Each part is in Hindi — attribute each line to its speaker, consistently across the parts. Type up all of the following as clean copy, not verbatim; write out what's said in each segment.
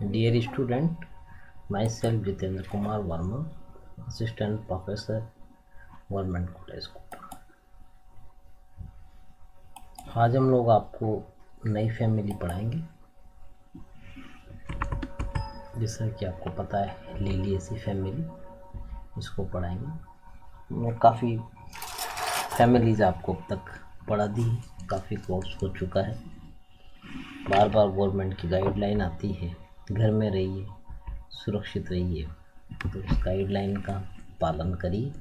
Speaker 1: Dear student, myself Jitendra Kumar Verma, Assistant Professor, Government College Kota. आज हम लोग आपको नई फैमिली पढ़ाएंगे। जैसा कि आपको पता है लिलिएसी फैमिली, इसको पढ़ाएंगे। मैं काफ़ी फैमिलीज आपको अब तक पढ़ा दी, काफ़ी कोर्स हो चुका है। बार बार गवर्नमेंट की गाइडलाइन आती है, घर में रहिए, सुरक्षित रहिए, तो उस गाइडलाइन का पालन करिए।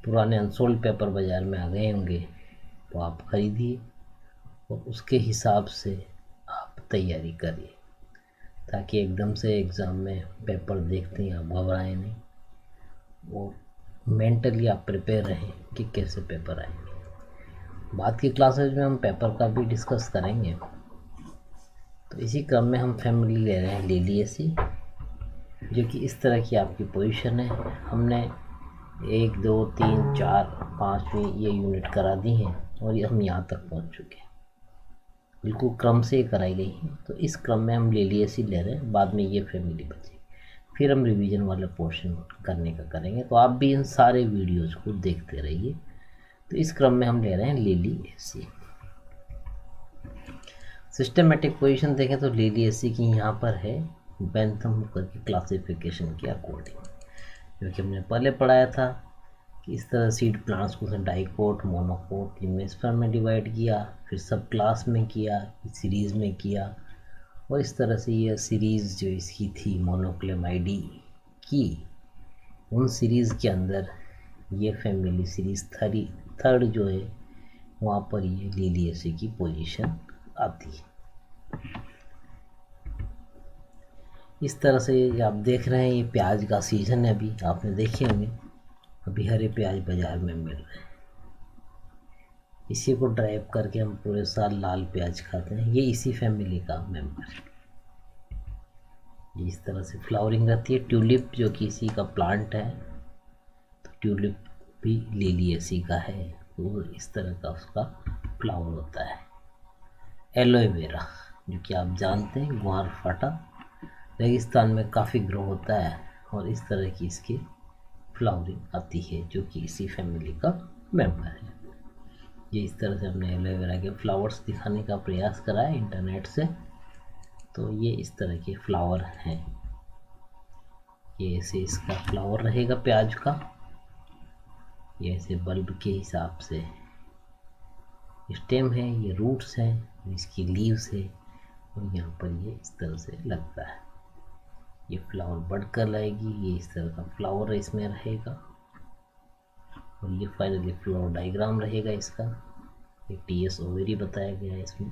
Speaker 1: पुराने अनसोल्ड पेपर बाज़ार में आ गए होंगे तो आप खरीदिए और उसके हिसाब से आप तैयारी करिए, ताकि एकदम से एग्ज़ाम में पेपर देखते ही आप घबराएं नहीं और मेंटली आप प्रिपेयर रहें कि कैसे पेपर आएंगे। बाद की क्लासेज में हम पेपर का भी डिस्कस करेंगे। तो इसी क्रम में हम फैमिली ले रहे हैं लिलिएसी, जो कि इस तरह की आपकी पोजीशन है। हमने 1 2 3 4 5वीं ये यूनिट करा दी हैं और ये हम यहाँ तक पहुँच चुके हैं, बिल्कुल क्रम से कराई गई हैं। तो इस क्रम में हम लिलिएसी ले रहे हैं, बाद में ये फैमिली बची, फिर हम रिवीजन वाला पोर्शन करने का करेंगे। तो आप भी इन सारे वीडियोज़ को देखते रहिए। तो इस क्रम में हम ले रहे हैं लिलिएसी। सिस्टमेटिक पोजीशन देखें तो लिलिएसी की यहाँ पर है बेंथम हुकर की क्लासिफिकेशन के अकॉर्डिंग, जो कि हमने पहले पढ़ाया था कि इस तरह सीड प्लांट्स को डाइकोट, मोनोकोट, जिम्नोस्पर्म में डिवाइड किया, फिर सब क्लास में किया, सीरीज़ में किया, और इस तरह से ये सीरीज़ जो इसकी थी मोनोक्लेमाइडी की, उन सीरीज़ के अंदर ये फैमिली सीरीज़ थर्ड जो है वहाँ पर ये लिलिएसी की पोजीशन आती है। इस तरह से आप देख रहे हैं ये प्याज का सीज़न है, अभी आपने देखे होंगे, अभी हरे प्याज बाज़ार में मिल रहे हैं। इसी को ड्राइव करके हम पूरे साल लाल प्याज खाते हैं। ये इसी फैमिली का मेंबर है। इस तरह से फ्लावरिंग रहती है। ट्यूलिप जो कि इसी का प्लांट है, तो ट्यूलिप भी लिलिएसी का है, तो इस तरह का उसका फ्लावर होता है। एलोवेरा जो कि आप जानते हैं ग्वारफाटा, रेगिस्तान में काफ़ी ग्रो होता है और इस तरह की इसकी फ्लावरिंग आती है, जो कि इसी फैमिली का मेंबर है। ये इस तरह से हमने एलोवेरा के फ्लावर्स दिखाने का प्रयास करा है इंटरनेट से। तो ये इस तरह के फ्लावर हैं, ये ऐसे इसका फ्लावर रहेगा प्याज का, ये ऐसे बल्ब के हिसाब से स्टेम है, ये रूट्स हैं, इसकी लीव्स है, और यहाँ पर ये इस तरह से लगता है। ये फ्लावर बढ़कर लाएगी, ये इस तरह का फ्लावर इसमें रहेगा, और ये फाइनली फ्लावर डायग्राम रहेगा इसका। एक टीएस ओवेरी बताया गया है इसमें।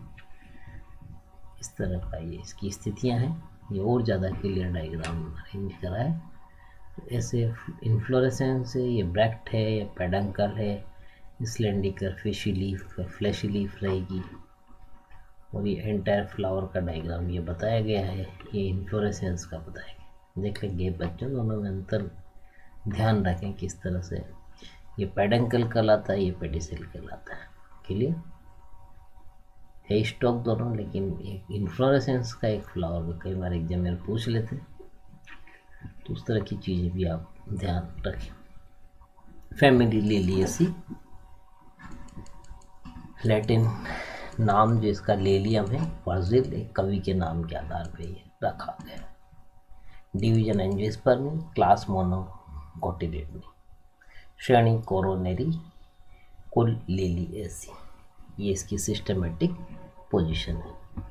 Speaker 1: इस तरह का ये इसकी स्थितियां हैं। ये और ज़्यादा क्लियर डायग्राम अरेंज करा है। तो ऐसे इन्फ्लोरेसेंस है, ये ब्रैक्ट है या पेडंकल है, स्लेंडिकर फिशी लीफ, फ्लैशी लीफ रहेगी, और ये एंटायर फ्लावर का डायग्राम ये बताया गया है। ये इन्फ्लोरेसेंस का बताया गया। देख लेंगे बच्चों, दोनों में अंतर ध्यान रखें किस तरह से। ये पेडंकल कहलाता है, ये पेडिसिल कहलाता है। क्लियर है स्टॉक दोनों, लेकिन एक इन्फ्लोरेसेंस का एक फ्लावर में कई बार एग्जामिनर पूछ लेते हैं, तो उस तरह की चीज़ें भी आप ध्यान रखें। फैमिली लिलिएसी, लैटिन नाम जो इसका लेलियम है, वर्जिल, एक कवि के नाम के आधार पर ये रखा गया। डिवीजन एंजियोस्पर्मी, क्लास मोनोकोटिलेडनी, श्रेणी कोरोनरी, कुल लिलिएसी। ये इसकी सिस्टमेटिक पोजीशन है।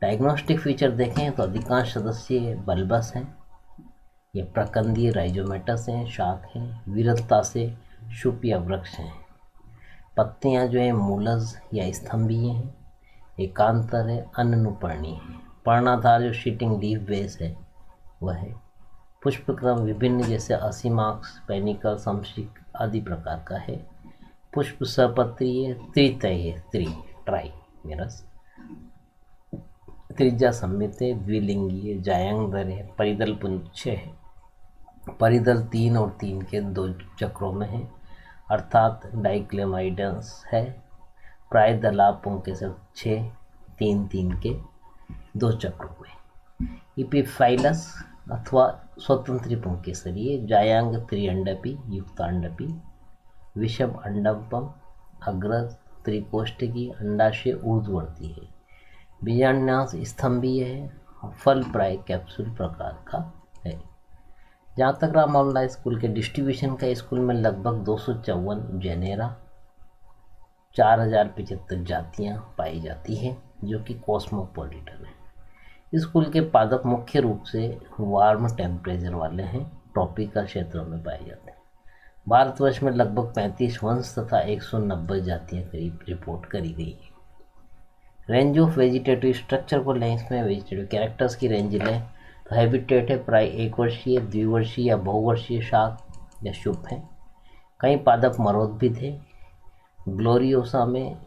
Speaker 1: डायग्नोस्टिक फीचर देखें तो अधिकांश सदस्य बल्बस हैं, ये प्रकंदीय राइजोमेटस हैं, शाख हैं, विरलता से शुप या वृक्ष हैं। पत्तियां जो हैं मूलज या स्तंभीय हैं। एकांतर है, अनुपर्णी है। पर्णाधार जो शीटिंग लीफ बेस है वह है। पुष्पक्रम विभिन्न जैसे असीमाक्स, पेनिकल, समशिक आदि प्रकार का है। पुष्प सपत्रीय, त्रितय है, ट्राई मेरस, त्रिज्या सम्मित है, द्विलिंगीय, जायांगधर है, परिदल पुंछ है। परिदल 3 और 3 के 2 चक्रों में है, अर्थात डाइक्लेमाइडस है। प्राय दलापों के साथ 6 3 3 के 2 चक्रों में। इपिफाइलस अथवा स्वतंत्र पुंकेसरीय, जायांग त्रिअंडपी युक्तांडपी, विषम अंडपम, अग्रज त्रिकोष्ठकी, अंडाशय ऊर्ध्ववर्ती है, बीजांडाश स्तंभीय है, फल प्राय कैप्सूल प्रकार का है। जहाँ तक रहा मामला स्कूल के डिस्ट्रीब्यूशन का, स्कूल में लगभग 254 जेनेरा, 4075 जातियाँ पाई जाती हैं, जो कि कॉस्मोपॉलिटन है। स्कूल के पादप मुख्य रूप से वार्म टेम्परेचर वाले हैं, ट्रॉपिकल क्षेत्रों में पाए जाते हैं। भारतवर्ष में लगभग 35 वंश तथा 190 जातियाँ करीब रिपोर्ट करी गई है। रेंज ऑफ वेजिटेटिव स्ट्रक्चर को लें, इसमें वेजिटेटिव कैरेक्टर्स की रेंज लें तो हैबिटेट है प्राय एक वर्षीय, द्विवर्षीय या बहुवर्षीय शाक या शुभ हैं। कई पादप मरोद भी थे। ग्लोरियोसा में,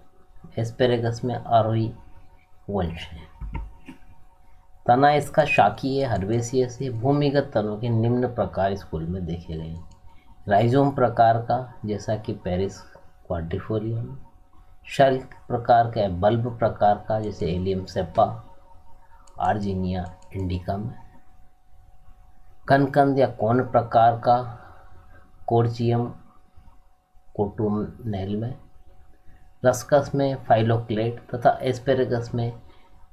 Speaker 1: एस्पेरेगस में आरोही वंश है। तना इसका शाकीय हर्बेसिय से। भूमिगत तनों के निम्न प्रकार स्कूल में देखे गए। राइजोम प्रकार का, जैसा कि पेरिस क्वाड्रिफोलियम, शल्क प्रकार का, बल्ब प्रकार का, जैसे एलियम सेपा, आर्जीनिया इंडिका में, कनकंद या कोन प्रकार का, कोर्चियम कोटुनेल में, रस्कस में फाइलोक्लेड तथा एस्पेरेगस में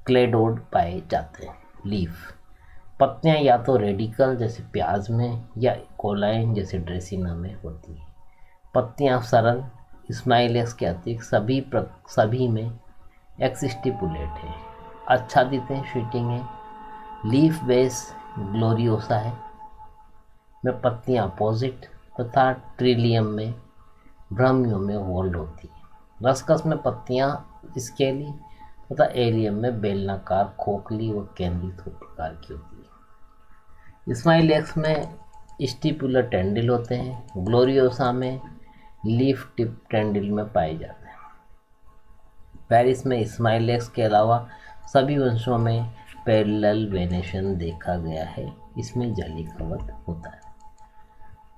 Speaker 1: क्लेडोड पाए जाते हैं। लीफ, पत्तियां या तो रेडिकल जैसे प्याज में या कोलाइन जैसे ड्रेसिना में होती हैं। पत्तियां सरल, स्माइलेक्स के अतिरिक्त सभी में एक्सस्टिपुलेट है, आच्छादित हैं, शीटिंग है। लीफ बेस ग्लोरियोसा है में पत्तियां अपोजिट तथा ट्रिलियम में भ्रमियों में वोल्ड होती है। रस्कस में पत्तियां स्केली तथा एलियम में बेलनाकार, खोखली व केंद्रित प्रकार की होती है। स्माइलेक्स में स्टिपुलर टेंडिल होते हैं। ग्लोरियोसा में लीफ टिप टेंडिल में पाए जाते हैं। पेरिस में स्माइलेक्स के अलावा सभी वंशों में पैरेलल वेनेशन देखा गया है। इसमें जाली कवच होता है।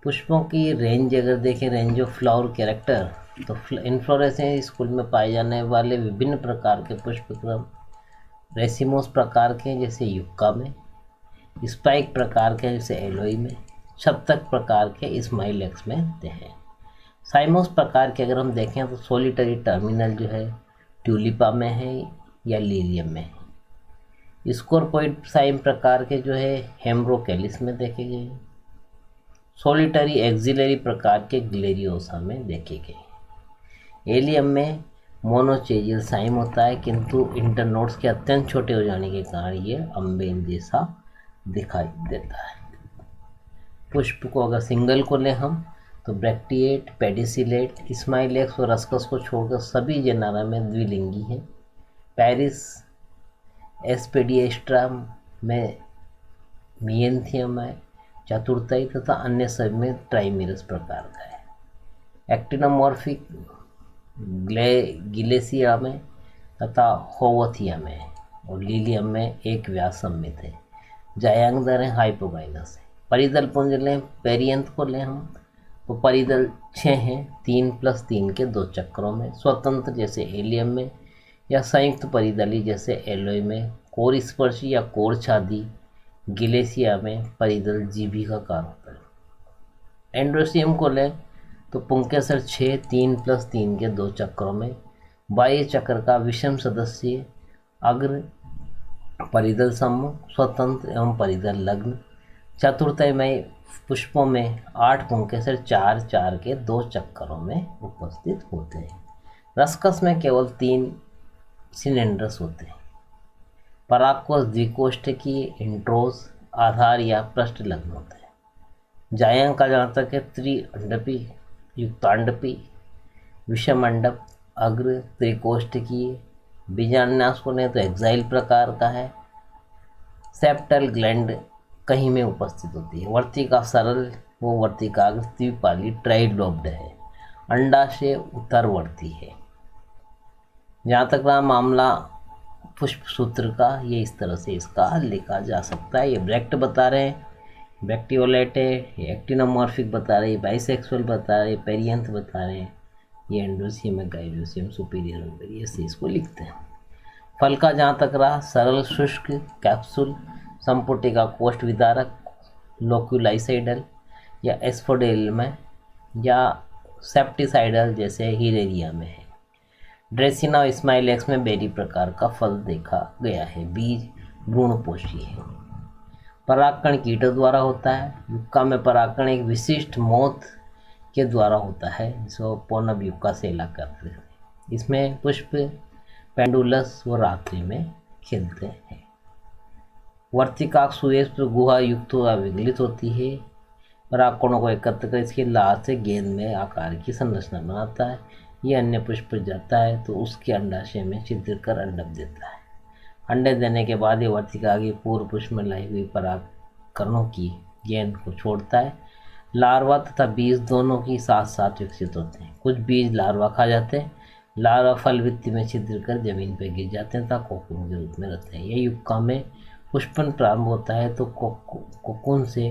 Speaker 1: पुष्पों की रेंज अगर देखें, रेंज ऑफ फ्लावर कैरेक्टर, तो इन्फ्लोरेसेंस स्कूल में पाए जाने वाले विभिन्न प्रकार के पुष्पक्रम रेसिमोस प्रकार के जैसे युक्का में, स्पाइक प्रकार के जैसे एलोई में, शतक प्रकार के स्माइलेक्स में हैं। साइमोस प्रकार के अगर हम देखें तो सोलिटरी टर्मिनल जो है ट्यूलिपा में है या लीलियम में है। स्कोरपोइड साइम प्रकार के जो है हेम्ब्रोकेलिस में देखे गए। सोलिटरी एक्सिलरी प्रकार के ग्लेरियोसा में देखे गए। एलियम में मोनोचेजियल साइम होता है, किंतु इंटरनोड्स के अत्यंत छोटे हो जाने के कारण ये अम्बेल जैसा दिखाई देता है। पुष्प को अगर सिंगल को लें हम तो ब्रैक्टिएट, पेडिसिलेट, स्माइलेक्स और रस्कस को छोड़कर सभी जेनारा में द्विलिंगी हैं। पेरिस एस्पेडिएस्ट्रा में मिएंथियम है, चतुर्थाई तथा अन्य सब में ट्राइमेरस प्रकार का है। एक्टिनोमॉर्फिक गिलेसिया में तथा होवथिया में और लीलियम में एक व्यास सम्मित है। जायांगदर है, हाइपोगाइनस है। परिदल पुंज लें, पेरियंथ को लें हम तो परिदल 6 हैं, 3+3 के 2 चक्रों में, स्वतंत्र जैसे एलियम में या संयुक्त परिदली जैसे एलोय में, कोर स्पर्शी या कोर छादी गिलेसिया में परिदल जीभी का कार्य होता है। एंड्रोसियम को लें तो पुंकेसर 6, 3+3 के 2 चक्रों में, बाह्य चक्र का विषम सदस्य अग्र परिदल समूह, स्वतंत्र एवं परिदल लग्न। चतुर्थाई में पुष्पों में 8 पुंकेसर 4-4 के 2 चक्करों में उपस्थित होते हैं। रस्कस में केवल 3 सिलेंडर्स होते हैं। परागकोश द्विकोष्ठकीय इंट्रोज आधार या पृष्ठ लग्न होते हैं। जायांग का जहाँ तक है त्रिअंडपी, युक्तांडपी, विषमंडप, अग्र त्रिकोष्ठकीय। बीजान्यास को लें तो एक्साइल प्रकार का है। सेप्टल ग्लैंड कहीं में उपस्थित होती है। वर्तिका सरल वो वर्तिकाग्र द्विपाली ट्राइलोब्ड है। अंडाशय उत्तरवर्ती है। जहाँ तक रहा मामला पुष्प सूत्र का, ये इस तरह से इसका हल लिखा जा सकता है। ये ब्रैक्ट बता रहे हैं, ब्रैक्टियोलेट है, ये एक्टिनोमॉर्फिक बता रहे हैं, बाइसेक्सुअल बता रहे हैं, पेरियंथ बता रहे हैं, ये एंड्रोसियम है, गाइरोसियम सुपीरियर वगैरह, ऐसे इसको लिखते हैं। फल का जहाँ तक रहा, सरल शुष्क कैप्सूल संपुटिका कोष्ठ विदारक, लोक्यूलाइसाइडल या एस्फोडेल में, या सेप्टिसाइडल जैसे हिलेरिया में है। ड्रेसिना और स्माइलेक्स में बेरी प्रकार का फल देखा गया है। बीज भ्रूणपोषी है। परागकण कीटों द्वारा होता है। युक्का में परागकण एक विशिष्ट मौत के द्वारा होता है, जिसको पौनव युक्का सेला करते हैं। इसमें पुष्प पेंडुलस व रात्रि में खिलते हैं। वर्तिकाक सुरेश पर गुहा युक्त व विगलित होती है। परागकणों को एकत्र कर इसके लार से गेंद में आकार की संरचना बनाता है। ये अन्य पुष्प पर जाता है तो उसके अंडाशय में छिद्र कर अंडक देता है। अंडे देने के बाद ये वर्तिका की पूर्व पुष्प में लाई हुई परागकणों की गेंद को छोड़ता है। लार्वा तथा बीज दोनों की साथ साथ विकसित होते हैं। कुछ बीज लार्वा खा जाते हैं। लार्वा फल भित्ति में छिद्र कर जमीन पर गिर जाते हैं तथा कोकून के रूप में रहते हैं। यह युक्का में पुष्पन प्रारंभ होता है तो कोकून से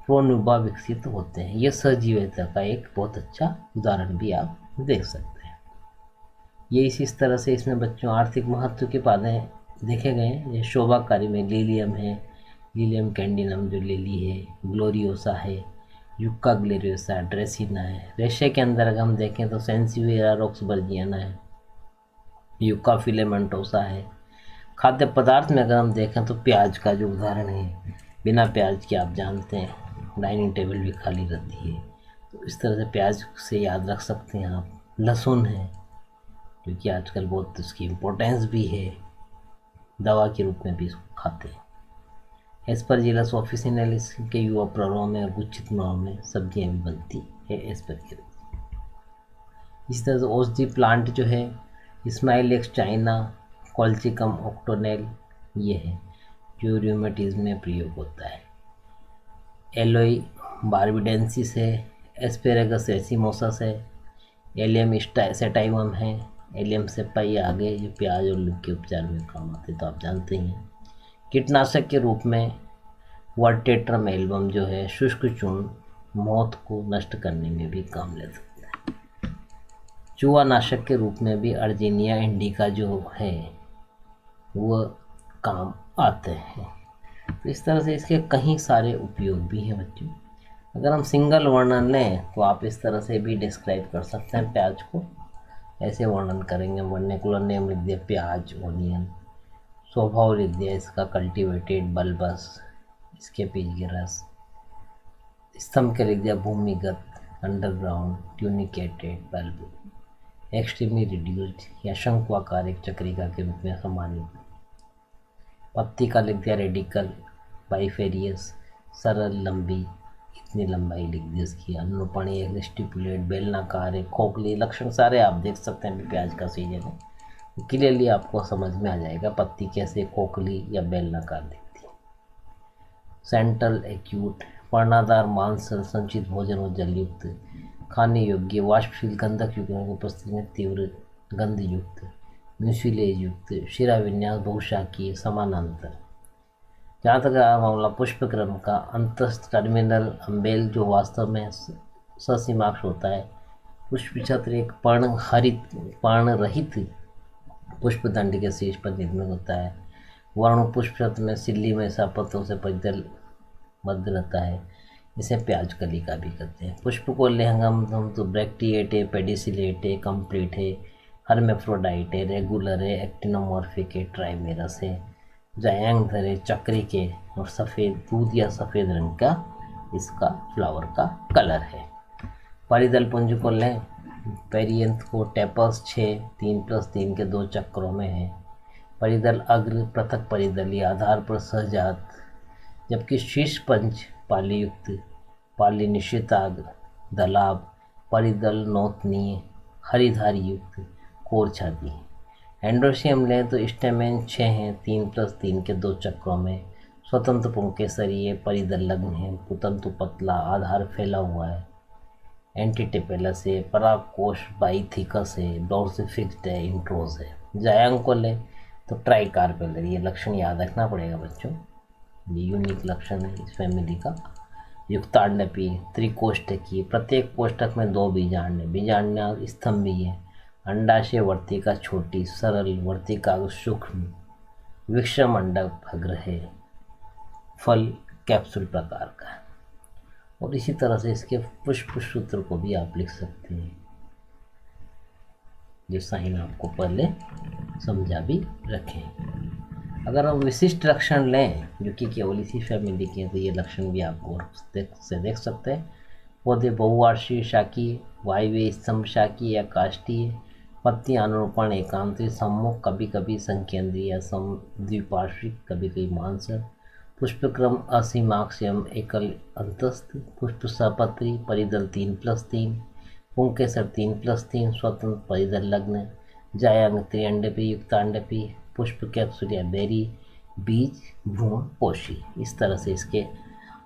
Speaker 1: प्रोन्यूबा विकसित होते हैं। यह सजीवता का एक बहुत अच्छा उदाहरण भी आप देख सकते हैं। ये इस तरह से इसमें बच्चों आर्थिक महत्व के पौधे देखे गए हैं। ये शोभाकारी में लिलियम है, लिलियम कैंडिनम जो लिली है, ग्लोरियोसा है, युक्का ग्लोरियोसा, ड्रेसिना है। रेशे के अंदर अगर हम देखें तो सेंसिवेरा रोक्सबर्जियाना है, युक्का फिलेमेंटोसा है। खाद्य पदार्थ में अगर हम देखें तो प्याज का जो उदाहरण है, बिना प्याज के आप जानते हैं डाइनिंग टेबल भी खाली रहती है, तो इस तरह से प्याज से याद रख सकते हैं आप। लहसुन है, क्योंकि आजकल बहुत इसकी इम्पोर्टेंस भी है, दवा के रूप में भी इसको खाते हैं। एस्परजिलस ऑफिसिनालिस के युवा प्ररों में और गुच्छित माओं में सब्जियां भी बनती है एस्परजिलस। इस तरह से औषधि प्लांट जो है स्माइलेक्स चाइना, कॉल्चिकम ऑक्टोनेल, ये है जो रूमेटिज्म में प्रयोग होता है। एलोई बारबिडेंसिस है, एस्पेरेगस रेसिमोसस है, एलियम सेटाइवम है, एलियम सेपाई आगे जो प्याज और लू के उपचार में काम आते तो आप जानते ही हैं। कीटनाशक के रूप में वर्टेट्रम एल्बम जो है शुष्क चूर्ण मौत को नष्ट करने में भी काम ले सकता है। चूहा नाशक के रूप में भी अर्जीनिया इंडिका जो है वो काम आते हैं। तो इस तरह से इसके कई सारे उपयोग भी हैं बच्चों। अगर हम सिंगल वर्णन लें तो आप इस तरह से भी डिस्क्राइब कर सकते हैं प्याज को। ऐसे वर्णन करेंगे, वर्नेकुलर नेम लिख दिया प्याज, ओनियन। स्वभाव लिख दिया इसका कल्टिवेटेड, बल्बस, इसके बीज के रस। स्तंभ के लिख दिया भूमिगत, underground, tunicated bulb, extremely reduced या शंक्वाकार एक चक्रिका के रूप में सम्मानित। पत्ती का लिख दिया रेडिकल, बाइफेरियस, सरल, लंबी, इतनी लंबाई लिख दी इसकी। अनुपणी एक स्टिपुलेट, बेलनाकार है, खोखली। लक्षण सारे आप देख सकते हैं। प्याज का सीजन है, क्लियरली आपको समझ में आ जाएगा पत्ती कैसे खोखली या बेलनाकार दिखती है। सेंट्रल एक्यूट, पर्णाधार मांस संचित भोजन और जलयुक्त, खाने योग्य, वाष्पशील गंधक युक्त की उपस्थिति में तीव्र गंध युक्त, म्यूसिलेज युक्त, शिरा विन्यास बहुशाखीय, समानांतर। जहाँ तक मामला पुष्पक्रम का, अंतस्थ टर्मिनल अम्बेल जो वास्तव में ससीमाक्ष होता है। पुष्प छत्र एक पर्णरहित पुष्पदंड के शीर्ष पर निर्मित होता है। वर्ण पुष्प छत्र में सिल्ली में पत्तों से परिदल बद्ध रहता है। इसे प्याज कली का भी कहते हैं। पुष्प को लेंगे हम तो ब्रैक्टिएट है, पेडिसिलेट है, कंप्लीट है, हर्मेफ्रोडाइट है, रेगुलर है, एक्टिनोमॉर्फिक है, ट्राइमेरस है, जायांगधर है, चक्री के, और सफ़ेद दूध या सफ़ेद रंग का इसका फ्लावर का कलर है। परिदल पुंज को लें, पेरियंथ को टेपस 6 3+3 के 2 चक्रों में है। परिदल अग्र पृथक परिदलीय आधार पर सहजात, जबकि शीर्ष पंच पालीयुक्त, पाली निश्चिताग्र, दलाब, परिदल नौतनीय, हरिधारी युक्त, कोर छाती। एंड्रोशियम लें तो स्टेमेन 6 हैं 3+3 के 2 चक्रों में। स्वतंत्र पुंकेसरीय, परिदल लग्न है, पुतंतु पतला, आधार फैला हुआ है। एंटीटेपेलस है, परागकोश बाइथिकस है, डोर्सिफिक्स्ड है, इंट्रोज है। जायांग को लें तो ट्राइकार्पेलर, ये लक्षण याद रखना पड़ेगा बच्चों, ये यूनिक लक्षण है इस फैमिली का। युक्तांडपी, त्रिकोष्ठकीय, प्रत्येक कोष्ठक में 2 बीजांड, बीजांड स्तंभ भी है। अंडाशय वर्तिका छोटी, सरल, वर्तिका सूक्ष्म, विषम अंडक भग्र है। फल कैप्सूल प्रकार का। और इसी तरह से इसके पुष्प सूत्र को भी आप लिख सकते हैं, जो साइन आपको पहले समझा भी रखें। अगर हम विशिष्ट लक्षण लें जो कि केवल इसी फैमिली के हैं, तो ये लक्षण भी आपको देख सकते हैं। पौधे बहुवार्षिक शाकीय, वायवीय स्तंभ शाकीय या काष्ठीय, पत्ती अनुरूपण एकांतरी, सम्मुख, कभी कभी संकेंद्रीय या द्विपार्श्विक, कभी कभी मांसल, पुष्पक्रम असीमाक्ष एवं एकल अंतस्थ, पुष्प सपत्री, परिदल 3+3, पुंकेसर 3+3, स्वतंत्र परिदल लग्न, जायांग त्रिअंडपी युक्तांडपी, पुष्प कैप्सूल या बेरी, बीज भ्रूण पोषी। इस तरह से इसके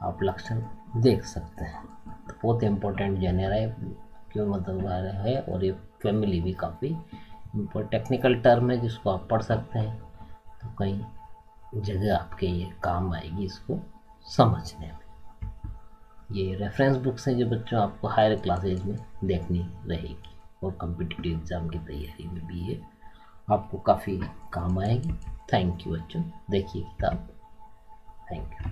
Speaker 1: आप लक्षण देख सकते हैं। तो बहुत इम्पोर्टेंट जेनेरा है, क्यों मतलब है, और ये फैमिली भी काफ़ी टेक्निकल टर्म है जिसको आप पढ़ सकते हैं, तो कई जगह आपके ये काम आएगी इसको समझने में। ये रेफरेंस बुक्स हैं जो बच्चों आपको हायर क्लासेज में देखनी रहेगी, और कॉम्पिटिटिव एग्ज़ाम की तैयारी में भी ये आपको काफ़ी काम आएगी। थैंक यू बच्चों, देखिए किताब। Thank you.